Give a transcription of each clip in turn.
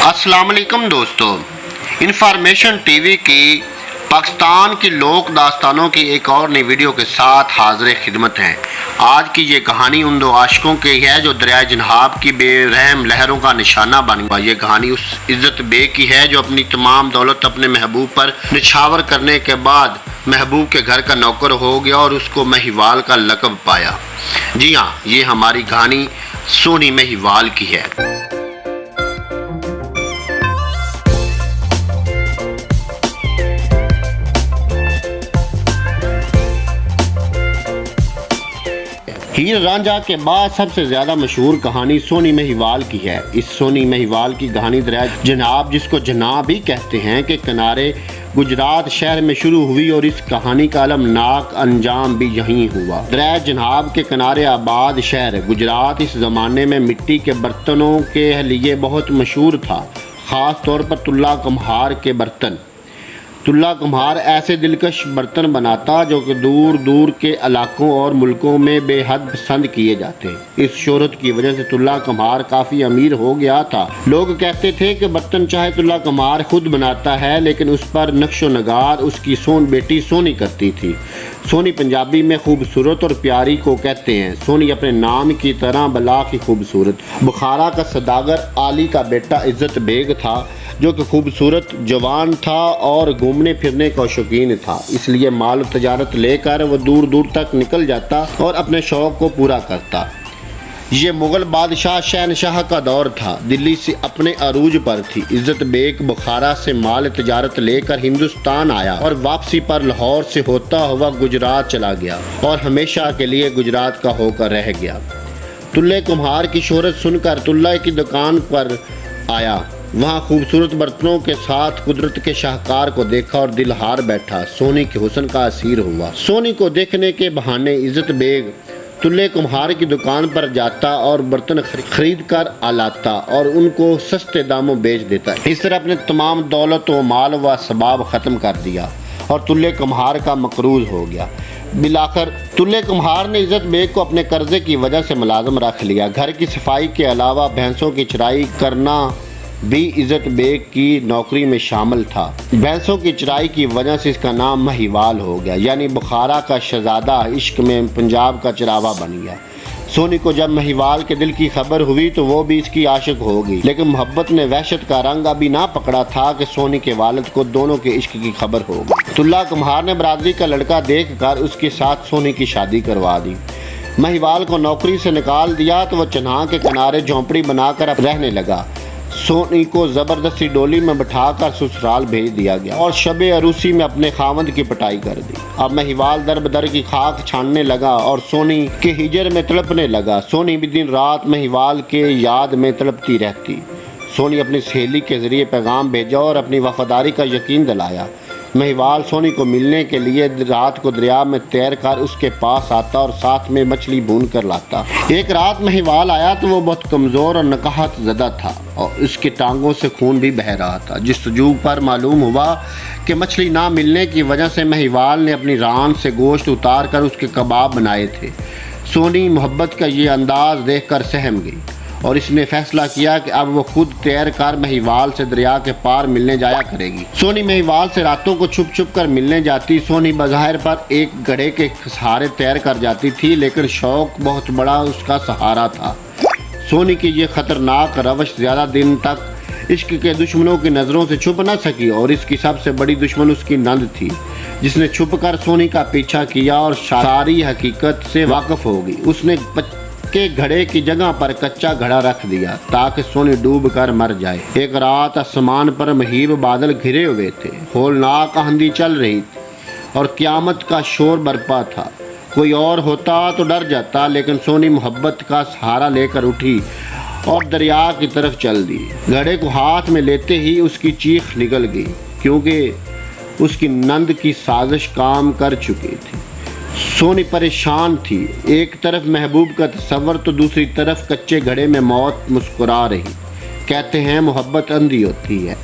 अस्सलाम वालेकुम दोस्तों, इंफॉर्मेशन टीवी की पाकिस्तान की लोक दास्तानों की एक और नई वीडियो के साथ हाजिर खिदमत हैं। आज की ये कहानी उन दो आशिकों की है जो दरिया जनाब की बेरहम लहरों का निशाना बन गया। ये कहानी उस इज्जत बेग की है जो अपनी तमाम दौलत अपने महबूब पर निछावर करने के बाद महबूब के घर का नौकर हो गया और उसको महिवाल का लक़ब पाया। जी हाँ, ये हमारी कहानी सोनी महिवाल की है। हीर रांझा के बाद सबसे ज्यादा मशहूर कहानी सोनी महिवाल की है। इस सोनी महिवाल की कहानी दरिया जनाब, जिसको जनाब भी कहते हैं, के किनारे गुजरात शहर में शुरू हुई और इस कहानी का अलमनाक अंजाम भी यहीं हुआ। दरिया जनाब के किनारे आबाद शहर गुजरात इस जमाने में मिट्टी के बर्तनों के लिए बहुत मशहूर था, खास तौर पर तुल्ला कुम्हार के बर्तन। तुल्ला कुम्हार ऐसे दिलकश बर्तन बनाता जो कि दूर दूर के इलाकों और मुल्कों में बेहद पसंद किए जाते। इस शोहरत की वजह से तुल्ला कुम्हार काफ़ी अमीर हो गया था। लोग कहते थे कि बर्तन चाहे तुल्ला कुम्हार खुद बनाता है, लेकिन उस पर नक्शो नगार उसकी बेटी सोनी करती थी। सोनी पंजाबी में खूबसूरत और प्यारी को कहते हैं। सोनी अपने नाम की तरह बला की खूबसूरत। बुखारा का सदागर आली का बेटा इज्जत बेग था जो कि खूबसूरत जवान था और घूमने फिरने का शौकीन था, इसलिए माल तजारत लेकर वो दूर दूर तक निकल जाता और अपने शौक को पूरा करता। ये मुग़ल बादशाह शहनशाह का दौर था। दिल्ली से अपने अरूज पर थी। इज्जत बेग बुखारा से माल तजारत लेकर हिंदुस्तान आया और वापसी पर लाहौर से होता हुआ गुजरात चला गया और हमेशा के लिए गुजरात का होकर रह गया। तुल्ले कुम्हार की शोहरत सुनकर तुल्ला की दुकान पर आया। वहाँ खूबसूरत बर्तनों के साथ कुदरत के शाहकार को देखा और दिल हार बैठा। सोनी के हुस्न का असीर हुआ। सोनी को देखने के बहाने इज्जत बेग तुल्ले कुम्हार की दुकान पर जाता और बर्तन खरीद कर लाता और उनको सस्ते दामों बेच देता। इस तरह अपने तमाम दौलत व माल व सबाब ख़त्म कर दिया और तुल्ले कुम्हार का मकरूज हो गया। बिलाकर तुल्ले कुम्हार ने इज्जत बेग को अपने कर्जे की वजह से मुलाजिम रख लिया। घर की सफाई के अलावा भैंसों की चराई करना भी इज्जत बेग की नौकरी में शामिल था। भैंसों की चराई की वजह से इसका नाम महिवाल हो गया, यानी बुखारा का शहजादा इश्क में पंजाब का चरावा बन गया। सोनी को जब महिवाल के दिल की खबर हुई तो वो भी इसकी आशिक हो गई, लेकिन मोहब्बत ने वहशत का रंग अभी ना पकड़ा था कि सोनी के वालिद को दोनों के इश्क की खबर हो गई। तुल्ला कुम्हार ने बरादरी का लड़का देखकर उसके साथ सोनी की शादी करवा दी। महिवाल को नौकरी से निकाल दिया तो वह चन्हा के किनारे झोंपड़ी बनाकर रहने लगा। सोनी को जबरदस्ती डोली में बिठाकर ससुराल भेज दिया गया और शबे अरूसी में अपने खावंद की पिटाई कर दी। अब महिवाल दर बदर की खाक छानने लगा और सोनी के हिजर में तड़पने लगा। सोनी भी दिन रात महिवाल के याद में तड़पती रहती। सोनी अपनी सहेली के जरिए पैगाम भेजा और अपनी वफादारी का यकीन दिलाया। महिवाल सोनी को मिलने के लिए रात को दरिया में तैर कर उसके पास आता और साथ में मछली भून कर लाता। एक रात महिवाल आया तो वो बहुत कमज़ोर और नकाहत ज़दा था और उसकी टांगों से खून भी बह रहा था। जस्तजू पर मालूम हुआ कि मछली ना मिलने की वजह से महिवाल ने अपनी रान से गोश्त उतार कर उसके कबाब बनाए थे। सोनी मोहब्बत का ये अंदाज देख कर सहम गई और इसने फैसला किया कि अब वो खुद तैर कर महिवाल से दरिया के पार मिलने जाया करेगी। सोनी महिवाल से रातों को छुप छुप कर मिलने जाती। सोनी बज़ाहिर पर एक घड़े के सहारे तैर कर जाती थी, लेकिन शौक बहुत बड़ा उसका सहारा था। सोनी की ये खतरनाक रवश ज़्यादा दिन तक इश्क के दुश्मनों की नज़रों से छुप न सकी और इसकी सबसे बड़ी दुश्मन उसकी नंद थी, जिसने छुप कर सोनी का पीछा किया और सारी हकीकत से वाकिफ हो गई। उसने के घड़े की जगह पर कच्चा घड़ा रख दिया ताकि सोनी डूब कर मर जाए। एक रात आसमान पर महीब बादल घिरे हुए थे, होलनाक आंधी चल रही थी और क़यामत का शोर बरपा था। कोई और होता तो डर जाता, लेकिन सोनी मोहब्बत का सहारा लेकर उठी और दरिया की तरफ चल दी। घड़े को हाथ में लेते ही उसकी चीख निकल गई, क्योंकि उसकी नंद की साजिश काम कर चुकी थी। सोनी परेशान थी। एक तरफ महबूब का तस्वर तो दूसरी तरफ कच्चे घड़े में मौत मुस्कुरा रही। कहते हैं मोहब्बत अंधी होती है।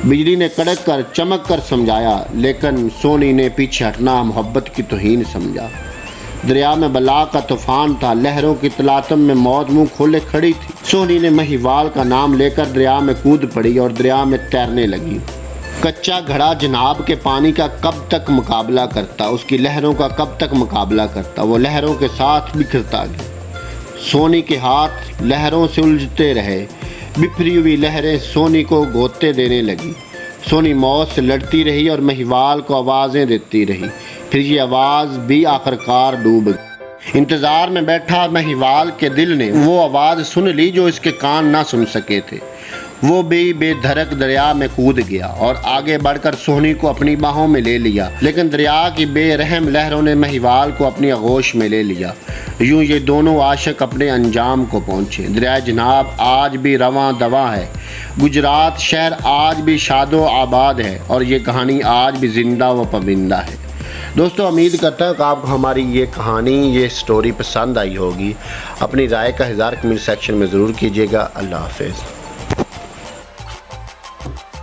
बिजली ने कड़क कर चमक कर समझाया, लेकिन सोनी ने पीछे हटना मोहब्बत की तौहीन समझा। دریا میں بلا کا طوفان تھا، لہروں کی تلاطم میں موت منہ کھولے کھڑی تھی۔ سونی نے مہیوال کا نام لے کر دریا میں کود پڑی اور دریا میں تیرنے لگی۔ کچا گھڑا جناب کے پانی کا کب تک مقابلہ کرتا، اس کی لہروں کا کب تک مقابلہ کرتا، وہ لہروں کے ساتھ بکھرتا گیا۔ سونی کے ہاتھ لہروں سے الجھتے رہے، بکھری ہوئی لہریں سونی کو گوتے دینے لگی۔ سونی موت سے لڑتی رہی اور مہیوال کو آوازیں دیتی رہی، پھر یہ آواز بھی آخرکار ڈوب گئی۔ انتظار میں بیٹھا مہیوال کے دل نے وہ آواز سن لی جو اس کے کان نہ سن سکے تھے۔ وہ بھی بے دھڑک دریا میں کود گیا اور آگے بڑھ کر سونی کو اپنی باہوں میں لے لیا، لیکن دریا کی بے رحم لہروں نے مہیوال کو اپنی آغوش میں لے لیا۔ یوں یہ دونوں عاشق اپنے انجام کو پہنچے۔ دریائے جناب آج بھی رواں دواں ہے، گجرات شہر آج بھی شاد و آباد ہے، اور یہ کہانی آج بھی زندہ و پابندہ ہے۔ دوستو، امید کرتا ہوں کہ آپ کو ہماری یہ کہانی، یہ سٹوری پسند آئی ہوگی۔ اپنی رائے کا اظہار کمنٹ سیکشن میں ضرور کیجیے گا۔ اللہ حافظ۔